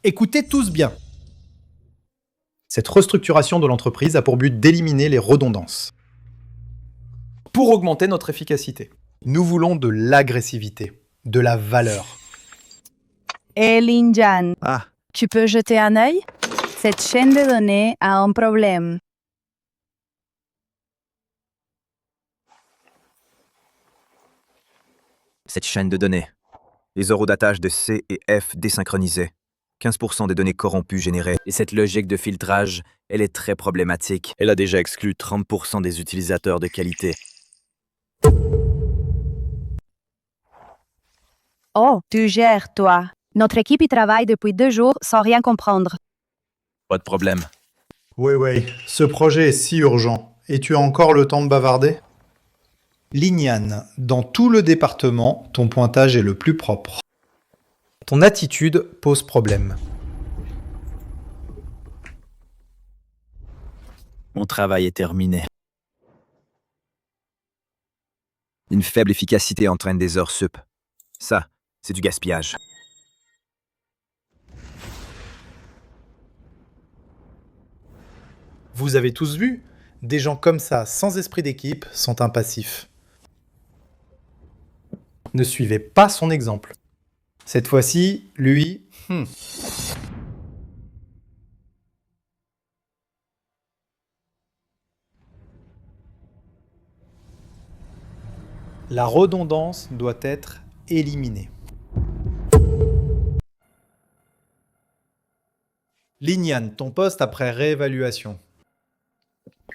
Écoutez tous bien. Cette restructuration de l'entreprise a pour but d'éliminer les redondances. Pour augmenter notre efficacité, nous voulons de l'agressivité, de la valeur. Hé Linjan, Ah, tu peux jeter un œil? Cette chaîne de données a un problème. cette chaîne de données. Les horodatage de C et F désynchronisés. 15% des données corrompues générées. Et cette logique de filtrage, elle est très problématique. Elle a déjà exclu 30% des utilisateurs de qualité. Oh, tu gères, toi. Notre équipe y travaille depuis 2 jours sans rien comprendre. Pas de problème. Oui, ce projet est si urgent. Et tu as encore le temps de bavarder? Lignane, dans tout le département, ton pointage est le plus propre. Ton attitude pose problème. Mon travail est terminé. Une faible efficacité entraîne des heures sup. Ça, c'est du gaspillage. Vous avez tous vu? Des gens comme ça, sans esprit d'équipe, sont un passif. Ne suivez pas son exemple. Cette fois-ci, lui... La redondance doit être éliminée. Lignane, ton poste après réévaluation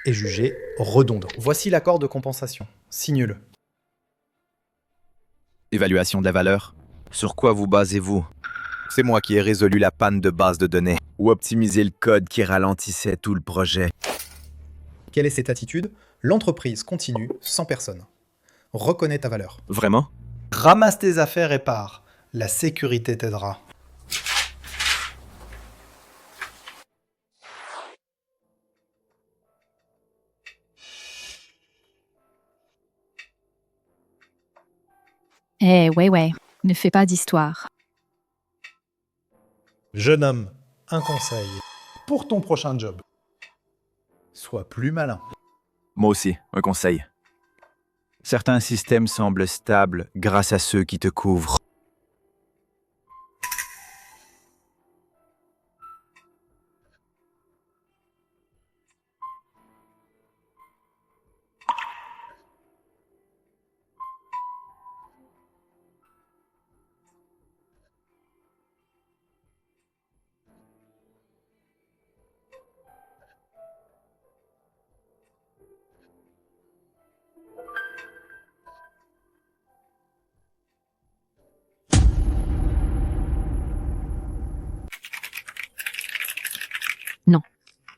est jugé redondant. Voici l'accord de compensation. Signe-le. Évaluation de la valeur. Sur quoi vous basez-vous? C'est moi qui ai résolu la panne de base de données ou optimisé le code qui ralentissait tout le projet. Quelle est cette attitude? L'entreprise continue sans personne. Reconnais ta valeur. Vraiment? Ramasse tes affaires et pars. La sécurité t'aidera. Ouais, ne fais pas d'histoire. Jeune homme, un conseil. Pour ton prochain job, sois plus malin. Moi aussi, un conseil. Certains systèmes semblent stables grâce à ceux qui te couvrent.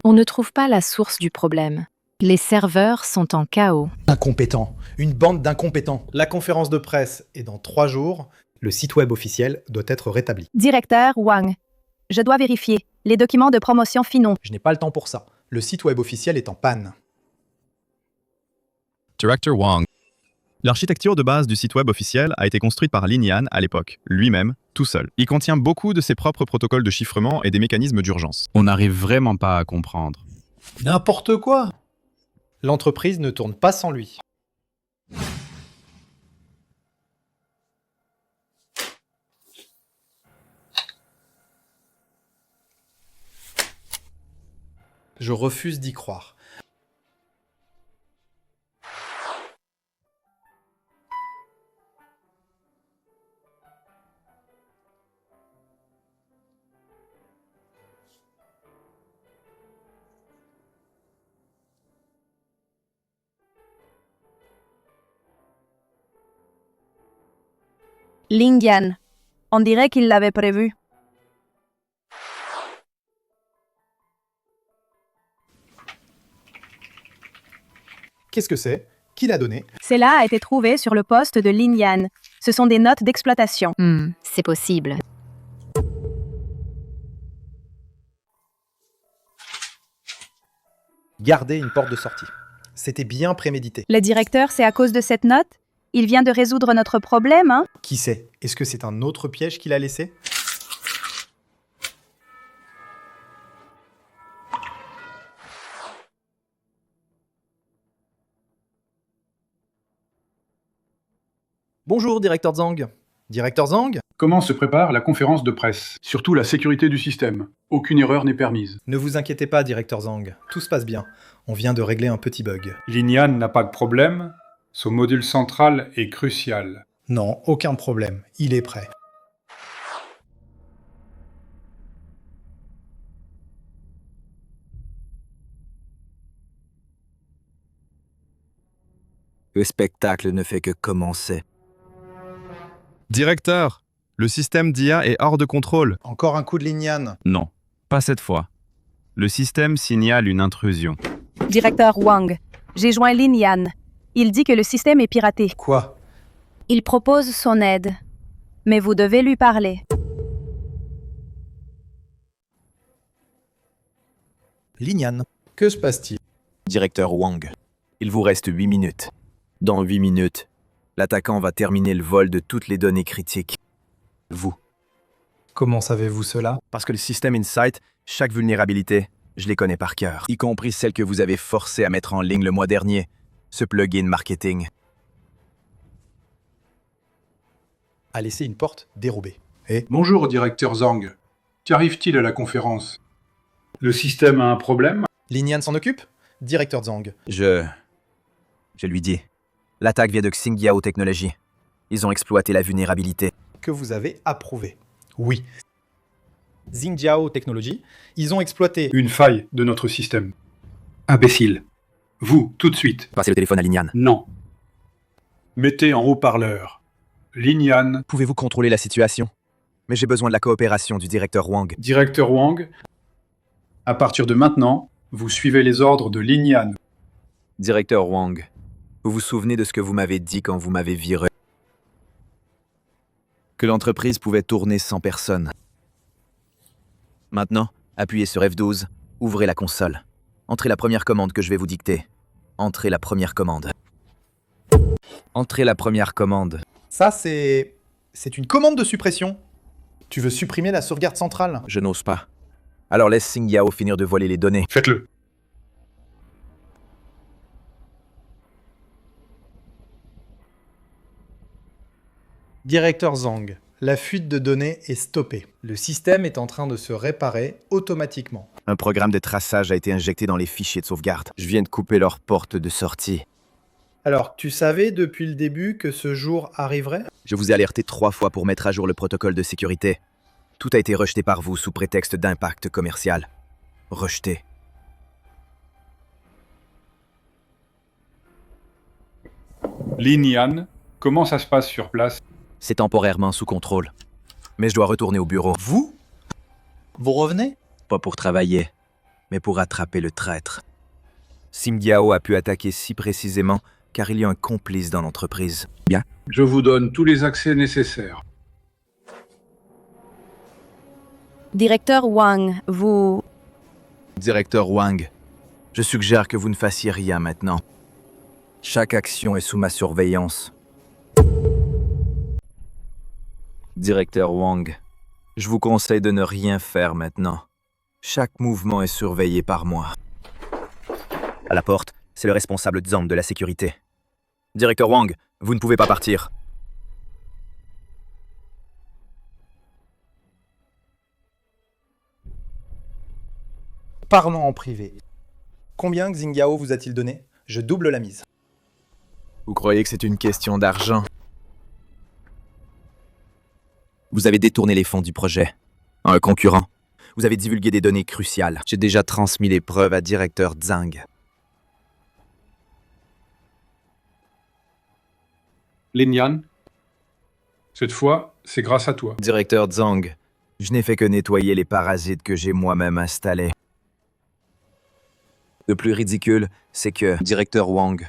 On ne trouve pas la source du problème. Les serveurs sont en chaos. Incompétents. Une bande d'incompétents. La conférence de presse est dans 3 jours. Le site web officiel doit être rétabli. Directeur Wang, je dois vérifier. Les documents de promotion finaux. Je n'ai pas le temps pour ça. Le site web officiel est en panne. Director Wang. L'architecture de base du site web officiel a été construite par Lignane à l'époque, lui-même, tout seul. Il contient beaucoup de ses propres protocoles de chiffrement et des mécanismes d'urgence. On n'arrive vraiment pas à comprendre. N'importe quoi. L'entreprise ne tourne pas sans lui. Je refuse d'y croire. Lingyang, on dirait qu'il l'avait prévu. Qu'est-ce que c'est? Qui l'a donné? Cela a été trouvé sur le poste de Lingyang. Ce sont des notes d'exploitation. C'est possible. Gardez une porte de sortie. C'était bien prémédité. Le directeur, c'est à cause de cette note? Il vient de résoudre notre problème, hein? Qui sait? Est-ce que c'est un autre piège qu'il a laissé? Bonjour, directeur Zhang. Directeur Zhang? Comment se prépare la conférence de presse? Surtout la sécurité du système. Aucune erreur n'est permise. Ne vous inquiétez pas, directeur Zhang. Tout se passe bien. On vient de régler un petit bug. Linian n'a pas de problème. Son module central est crucial. Non, aucun problème. Il est prêt. Le spectacle ne fait que commencer. Directeur, le système d'IA est hors de contrôle. Encore un coup de Linian. Non, pas cette fois. Le système signale une intrusion. Directeur Wang, j'ai joint Lin Yan. Il dit que le système est piraté. Quoi? Il propose son aide. Mais vous devez lui parler. Linian, que se passe-t-il? Directeur Wang, il vous reste 8 minutes. Dans 8 minutes, l'attaquant va terminer le vol de toutes les données critiques. Vous. Comment savez-vous cela? Parce que le système Insight, chaque vulnérabilité, je les connais par cœur. Y compris celle que vous avez forcé à mettre en ligne le mois dernier. Ce plugin marketing. A laissé une porte dérobée. Bonjour, directeur Zhang. Qu'arrive-t-il à la conférence? Le système a un problème? Linian s'en occupe? Directeur Zhang. Je lui dis. L'attaque vient de Xinjiao Technologies. Ils ont exploité la vulnérabilité. Que vous avez approuvé. Oui. Xinjiao Technologies, ils ont exploité... Une faille de notre système. Imbécile. Vous, tout de suite. Passez le téléphone à Linian. Non. Mettez en haut-parleur. Linian. Pouvez-vous contrôler la situation? Mais j'ai besoin de la coopération du directeur Wang. Directeur Wang. À partir de maintenant, vous suivez les ordres de Linian. Directeur Wang, vous vous souvenez de ce que vous m'avez dit quand vous m'avez viré? Que l'entreprise pouvait tourner sans personne. Maintenant, appuyez sur F12, ouvrez la console. Entrez la première commande que je vais vous dicter. Entrez la première commande. Entrez la première commande. Ça, c'est une commande de suppression. Tu veux supprimer la sauvegarde centrale? Je n'ose pas. Alors laisse Xinjiao finir de voler les données. Faites-le. Directeur Zhang, la fuite de données est stoppée. Le système est en train de se réparer automatiquement. Un programme de traçage a été injecté dans les fichiers de sauvegarde. Je viens de couper leur porte de sortie. Alors, tu savais depuis le début que ce jour arriverait? Je vous ai alerté 3 fois pour mettre à jour le protocole de sécurité. Tout a été rejeté par vous sous prétexte d'impact commercial. Rejeté. Linian, comment ça se passe sur place? C'est temporairement sous contrôle. Mais je dois retourner au bureau. Vous? Vous revenez? Pas pour travailler, mais pour attraper le traître. Xinjiao a pu attaquer si précisément car il y a un complice dans l'entreprise. Bien. Je vous donne tous les accès nécessaires. Directeur Wang, vous... Directeur Wang, je suggère que vous ne fassiez rien maintenant. Chaque action est sous ma surveillance. Directeur Wang, je vous conseille de ne rien faire maintenant. Chaque mouvement est surveillé par moi. À la porte, c'est le responsable Zhang de la sécurité. Directeur Wang, vous ne pouvez pas partir. Parlons en privé. Combien Xinjiao vous a-t-il donné? Je double la mise. Vous croyez que c'est une question d'argent? Vous avez détourné les fonds du projet. À un concurrent. Vous avez divulgué des données cruciales. J'ai déjà transmis les preuves à directeur Zhang. Linian, cette fois, c'est grâce à toi. Directeur Zhang, je n'ai fait que nettoyer les parasites que j'ai moi-même installés. Le plus ridicule, c'est que, directeur Wang,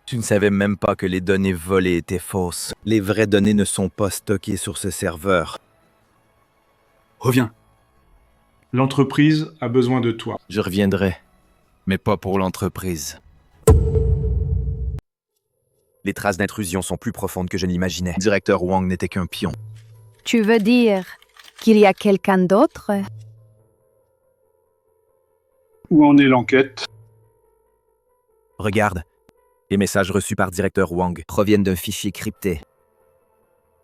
tu ne savais même pas que les données volées étaient fausses. Les vraies données ne sont pas stockées sur ce serveur. Reviens. L'entreprise a besoin de toi. Je reviendrai, mais pas pour l'entreprise. Les traces d'intrusion sont plus profondes que je n'imaginais. Directeur Wang n'était qu'un pion. Tu veux dire qu'il y a quelqu'un d'autre? Où en est l'enquête? Regarde, les messages reçus par directeur Wang proviennent d'un fichier crypté.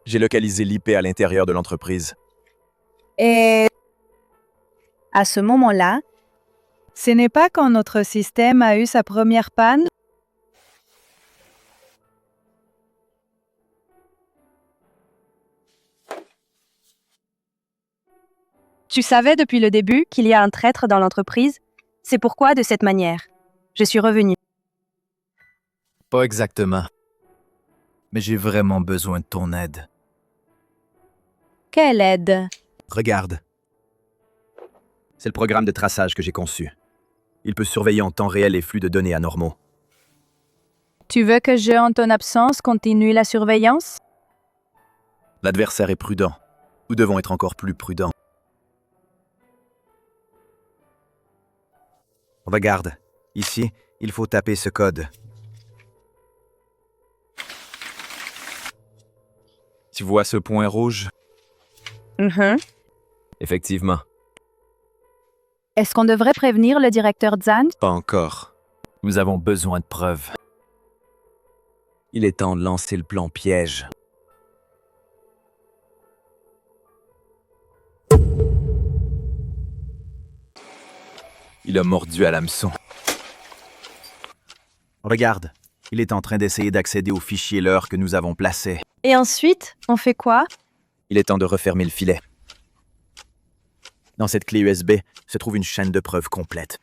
J'ai localisé l'IP à l'intérieur de l'entreprise. Et à ce moment-là, Ce n'est pas quand notre système a eu sa première panne? tu savais depuis le début qu'il y a un traître dans l'entreprise. C'est pourquoi, de cette manière, je suis revenue. Pas exactement. Mais j'ai vraiment besoin de ton aide. Quelle aide? Regarde. C'est le programme de traçage que j'ai conçu. Il peut surveiller en temps réel les flux de données anormaux. Tu veux que je, en ton absence, continue la surveillance? L'adversaire est prudent. Nous devons être encore plus prudents. Regarde, ici, il faut taper ce code. Tu vois ce point rouge? Effectivement, Est-ce qu'on devrait prévenir le directeur Zhang? pas encore. Nous avons besoin de preuves. Il est temps de lancer le plan piège. Il a mordu à l'hameçon. Regarde, il est en train d'essayer d'accéder au fichier l'heure que nous avons placé. Et ensuite, on fait quoi? Il est temps de refermer le filet. Dans cette clé USB se trouve une chaîne de preuves complète.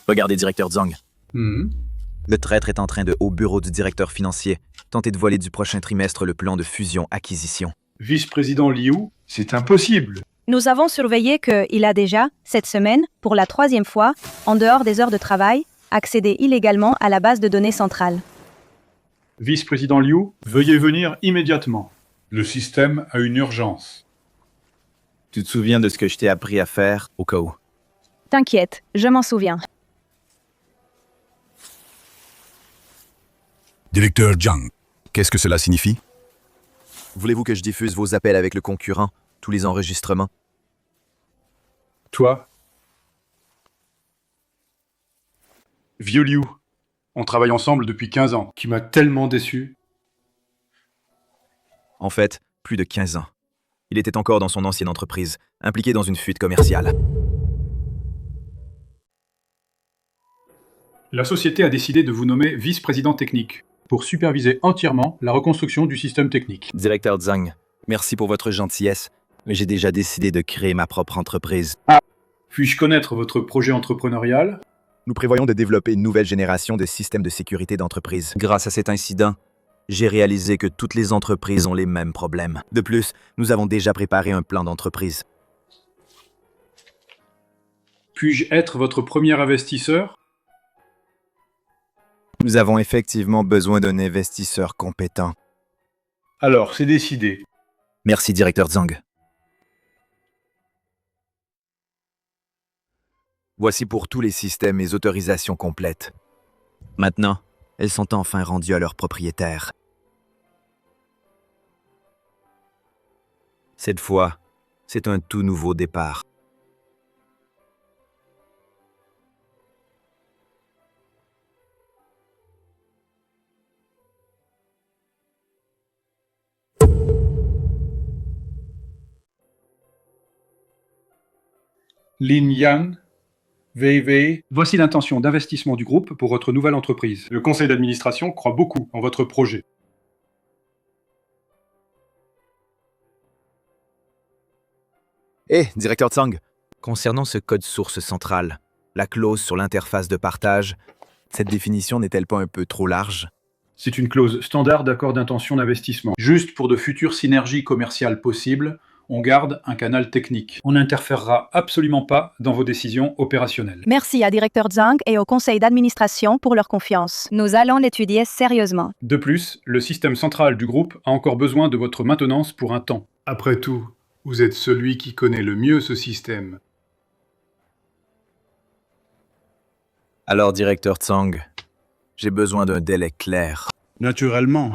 Regardez, directeur Zhang. Le traître est en train de, au bureau du directeur financier, tenter de voler du prochain trimestre le plan de fusion-acquisition. Vice-président Liu, c'est impossible. Nous avons surveillé qu'il a déjà, cette semaine, pour la 3e fois, en dehors des heures de travail, accédé illégalement à la base de données centrale. Vice-président Liu, veuillez venir immédiatement. Le système a une urgence. Tu te souviens de ce que je t'ai appris à faire, au cas où? T'inquiète, je m'en souviens. Directeur Zhang, qu'est-ce que cela signifie? Voulez-vous que je diffuse vos appels avec le concurrent, tous les enregistrements? Toi, vieux Liu, on travaille ensemble depuis 15 ans, qui m'a tellement déçu. En fait, plus de 15 ans. Il était encore dans son ancienne entreprise, impliqué dans une fuite commerciale. La société a décidé de vous nommer vice-président technique pour superviser entièrement la reconstruction du système technique. Directeur Zhang, merci pour votre gentillesse, mais j'ai déjà décidé de créer ma propre entreprise. Puis-je connaître votre projet entrepreneurial? Nous prévoyons de développer une nouvelle génération de systèmes de sécurité d'entreprise. Grâce à cet incident, j'ai réalisé que toutes les entreprises ont les mêmes problèmes. De plus, nous avons déjà préparé un plan d'entreprise. Puis-je être votre premier investisseur? Nous avons effectivement besoin d'un investisseur compétent. Alors, c'est décidé. Merci, directeur Zhang. Voici pour tous les systèmes les autorisations complètes. Maintenant, elles sont enfin rendues à leurs propriétaires. Cette fois, c'est un tout nouveau départ. Lin Yan, Wei, voici l'intention d'investissement du groupe pour votre nouvelle entreprise. Le conseil d'administration croit beaucoup en votre projet. Directeur Zhang, concernant ce code source central, la clause sur l'interface de partage, cette définition n'est-elle pas un peu trop large? C'est une clause standard d'accord d'intention d'investissement. Juste pour de futures synergies commerciales possibles, on garde un canal technique. On n'interférera absolument pas dans vos décisions opérationnelles. Merci à directeur Zhang et au conseil d'administration pour leur confiance. Nous allons l'étudier sérieusement. De plus, le système central du groupe a encore besoin de votre maintenance pour un temps. Après tout, vous êtes celui qui connaît le mieux ce système. Alors, directeur Zhang, j'ai besoin d'un délai clair. Naturellement.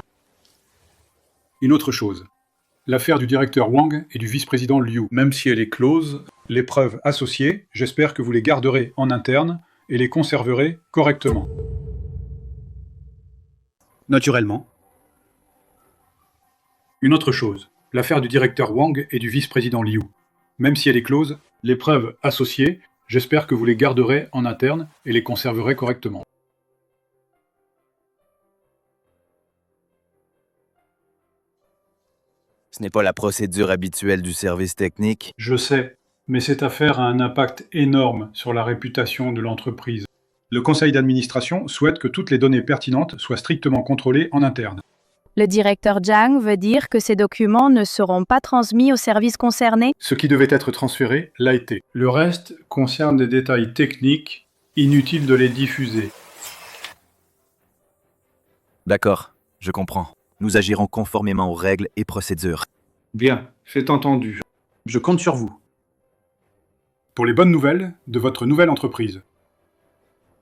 Une autre chose. L'affaire du directeur Wang et du vice-président Liu, même si elle est close, les preuves associées, j'espère que vous les garderez en interne et les conserverez correctement. Naturellement. Une autre chose, l'affaire du directeur Wang et du vice-président Liu. Même si elle est close, les preuves associées, j'espère que vous les garderez en interne et les conserverez correctement. Ce n'est pas la procédure habituelle du service technique. Je sais, mais cette affaire a un impact énorme sur la réputation de l'entreprise. Le conseil d'administration souhaite que toutes les données pertinentes soient strictement contrôlées en interne. Le directeur Zhang veut dire que ces documents ne seront pas transmis aux services concernés. Ce qui devait être transféré l'a été. Le reste concerne des détails techniques, inutile de les diffuser. D'accord, je comprends. Nous agirons conformément aux règles et procédures. Bien, c'est entendu. Je compte sur vous. Pour les bonnes nouvelles de votre nouvelle entreprise.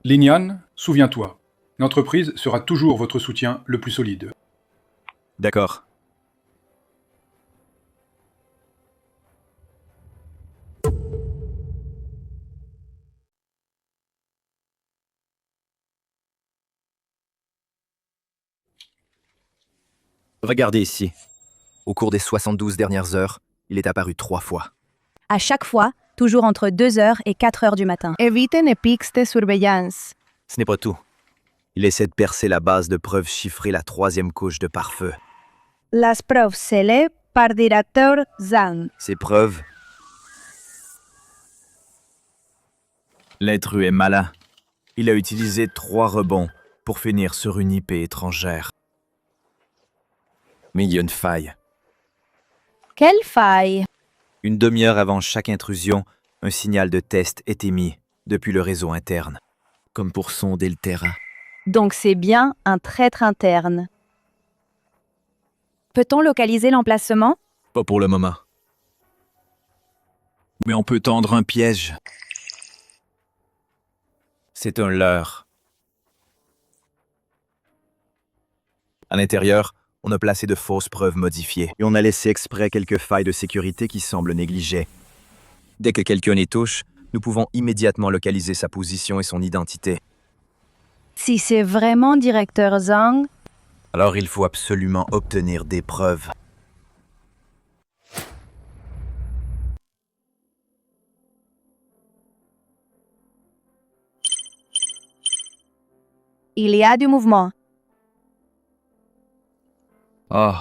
Linian, souviens-toi, l'entreprise sera toujours votre soutien le plus solide. D'accord. Regardez ici. Au cours des 72 dernières heures, il est apparu 3 fois. À chaque fois, toujours entre 2h et 4h du matin. Eviten les pics de surveillance. Ce n'est pas tout. Il essaie de percer la base de preuves chiffrée, la 3e couche de pare-feu. Las preuves scellées par directeur Zhang. Ces preuves... L'intrus est malin. Il a utilisé 3 rebonds pour finir sur une IP étrangère. Mais il y a une faille. Quelle faille! Une demi-heure avant chaque intrusion, un signal de test est émis depuis le réseau interne, comme pour sonder le terrain. Donc c'est bien un traître interne. Peut-on localiser l'emplacement? Pas pour le moment. Mais on peut tendre un piège. C'est un leurre. À l'intérieur, on a placé de fausses preuves modifiées et on a laissé exprès quelques failles de sécurité qui semblent négligées. Dès que quelqu'un y touche, nous pouvons immédiatement localiser sa position et son identité. Si c'est vraiment directeur Zhang, Alors il faut absolument obtenir des preuves. il y a du mouvement. Oh,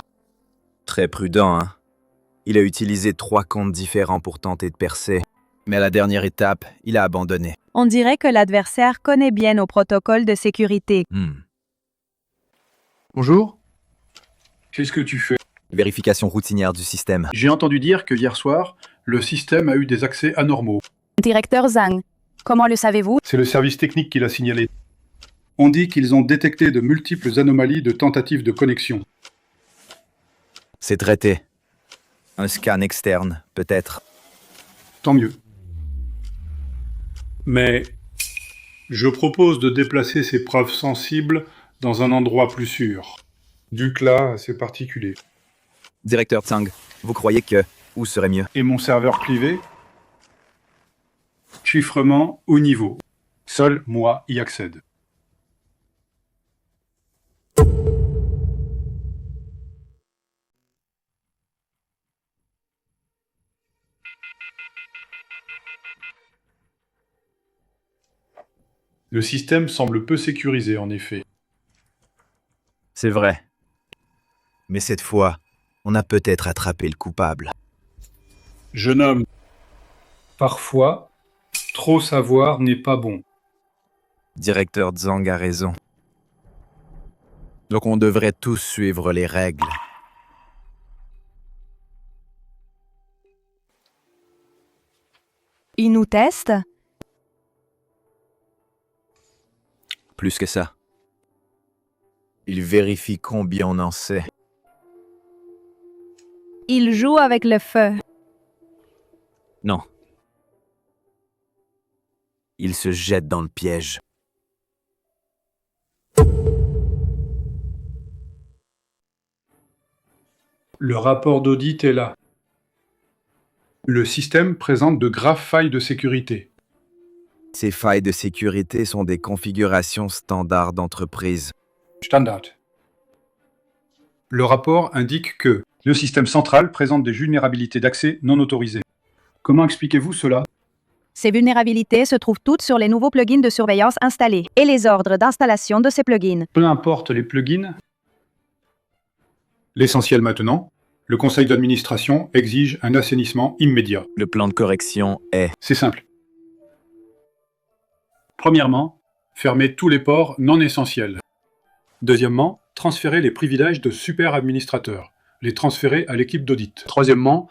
très prudent, hein? Il a utilisé 3 comptes différents pour tenter de percer. Mais à la dernière étape, il a abandonné. On dirait que l'adversaire connaît bien nos protocoles de sécurité. Bonjour. Qu'est-ce que tu fais? Vérification routinière du système. J'ai entendu dire que hier soir, le système a eu des accès anormaux. Directeur Zhang, comment le savez-vous? C'est le service technique qui l'a signalé. On dit qu'ils ont détecté de multiples anomalies de tentatives de connexion. C'est traité. Un scan externe, peut-être. Tant mieux. Mais je propose de déplacer ces preuves sensibles dans un endroit plus sûr. Ducla a ses particuliers. Directeur Tsang, vous croyez que... Où serait mieux? Et mon serveur privé? Chiffrement haut niveau. Seul moi y accède. Le système semble peu sécurisé, en effet. C'est vrai. Mais cette fois, on a peut-être attrapé le coupable. Jeune homme, parfois, trop savoir n'est pas bon. Directeur Zhang a raison. Donc on devrait tous suivre les règles. Il nous teste? Plus que ça. Il vérifie combien on en sait. Il joue avec le feu. Non. Il se jette dans le piège. Le rapport d'audit est là. Le système présente de graves failles de sécurité. Ces failles de sécurité sont des configurations standards d'entreprise. Standard. Le rapport indique que le système central présente des vulnérabilités d'accès non autorisées. Comment expliquez-vous cela? Ces vulnérabilités se trouvent toutes sur les nouveaux plugins de surveillance installés et les ordres d'installation de ces plugins. Peu importe les plugins. L'essentiel maintenant, le conseil d'administration exige un assainissement immédiat. Le plan de correction est... C'est simple. Premièrement, fermez tous les ports non essentiels. Deuxièmement, transférez les privilèges de super administrateurs, les transférer à l'équipe d'audit. Troisièmement,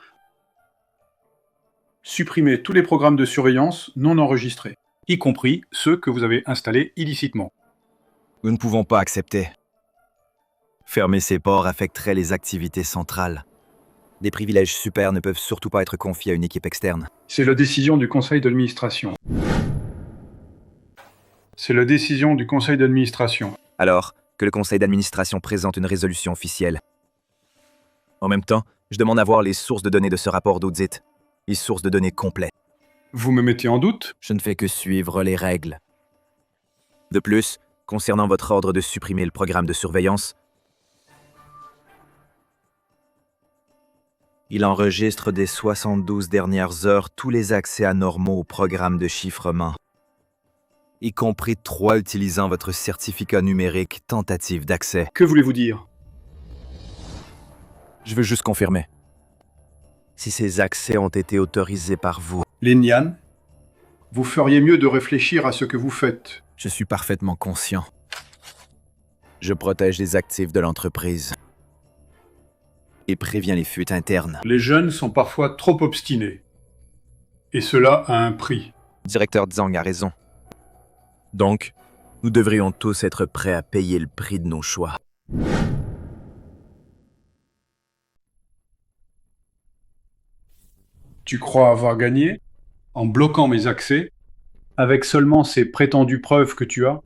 supprimez tous les programmes de surveillance non enregistrés, y compris ceux que vous avez installés illicitement. Nous ne pouvons pas accepter. Fermer ces ports affecterait les activités centrales. Des privilèges super ne peuvent surtout pas être confiés à une équipe externe. C'est la décision du conseil d'administration. C'est la décision du conseil d'administration. Alors, que le conseil d'administration présente une résolution officielle. En même temps, je demande à voir les sources de données de ce rapport d'audit. Les sources de données complètes. Vous me mettez en doute? Je ne fais que suivre les règles. De plus, concernant votre ordre de supprimer le programme de surveillance, il enregistre des 72 dernières heures tous les accès anormaux au programme de chiffrement, y compris 3 utilisant votre certificat numérique tentative d'accès. Que voulez-vous dire? Je veux juste confirmer. Si ces accès ont été autorisés par vous. Linian, vous feriez mieux de réfléchir à ce que vous faites. Je suis parfaitement conscient. Je protège les actifs de l'entreprise et préviens les fuites internes. Les jeunes sont parfois trop obstinés. Et cela a un prix. Directeur Zhang a raison. Donc, nous devrions tous être prêts à payer le prix de nos choix. Tu crois avoir gagné en bloquant mes accès avec seulement ces prétendues preuves que tu as?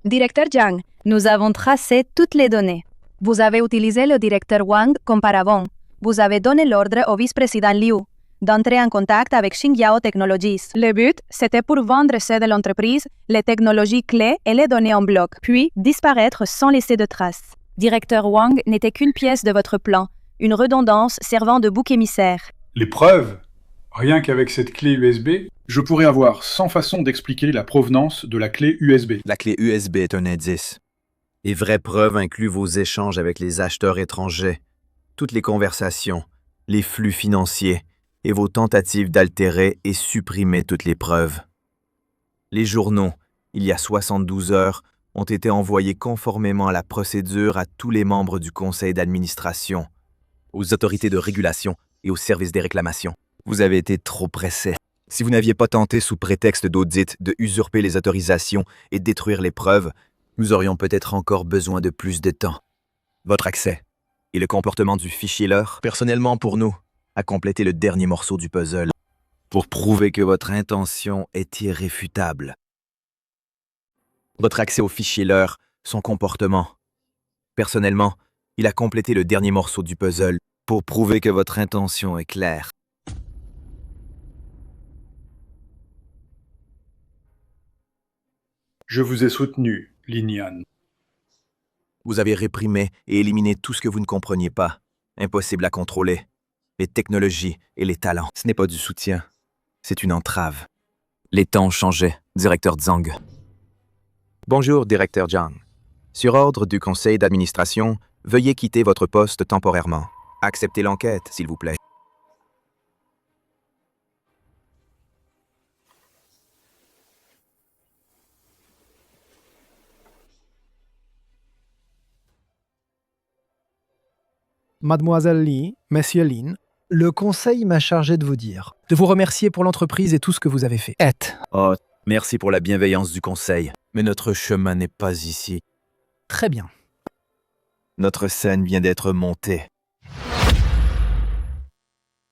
Directeur Zhang, nous avons tracé toutes les données. Vous avez utilisé le directeur Wang comme paravent. Vous avez donné l'ordre au vice-président Liu d'entrer en contact avec Xinjiao Technologies. Le but, c'était pour vendre ceux de l'entreprise, les technologies clés et les données en bloc, puis disparaître sans laisser de traces. Directeur Wang n'était qu'une pièce de votre plan, une redondance servant de bouc émissaire. Les preuves? Rien qu'avec cette clé USB, je pourrais avoir 100 façons d'expliquer la provenance de la clé USB. La clé USB est un indice. Les vraies preuves incluent vos échanges avec les acheteurs étrangers, toutes les conversations, les flux financiers et vos tentatives d'altérer et supprimer toutes les preuves. Les journaux, il y a 72 heures, ont été envoyés conformément à la procédure à tous les membres du conseil d'administration, aux autorités de régulation et au service des réclamations. Vous avez été trop pressé. Si vous n'aviez pas tenté sous prétexte d'audit de usurper les autorisations et détruire les preuves, nous aurions peut-être encore besoin de plus de temps. Votre accès et le comportement du fichier leur, personnellement pour nous, a complété le dernier morceau du puzzle pour prouver que votre intention est irréfutable. Votre accès au fichier leur, son comportement. Personnellement, il a complété le dernier morceau du puzzle pour prouver que votre intention est claire. Je vous ai soutenu, Linian. Vous avez réprimé et éliminé tout ce que vous ne compreniez pas. Impossible à contrôler. Les technologies et les talents. Ce n'est pas du soutien. C'est une entrave. Les temps ont changé, directeur Zhang. Bonjour, directeur Zhang. Sur ordre du conseil d'administration, veuillez quitter votre poste temporairement. Acceptez l'enquête, s'il vous plaît. Mademoiselle Li, Monsieur Lin, le conseil m'a chargé de vous dire, de vous remercier pour l'entreprise et tout ce que vous avez fait. Oh, merci pour la bienveillance du conseil, mais notre chemin n'est pas ici. Très bien. Notre scène vient d'être montée.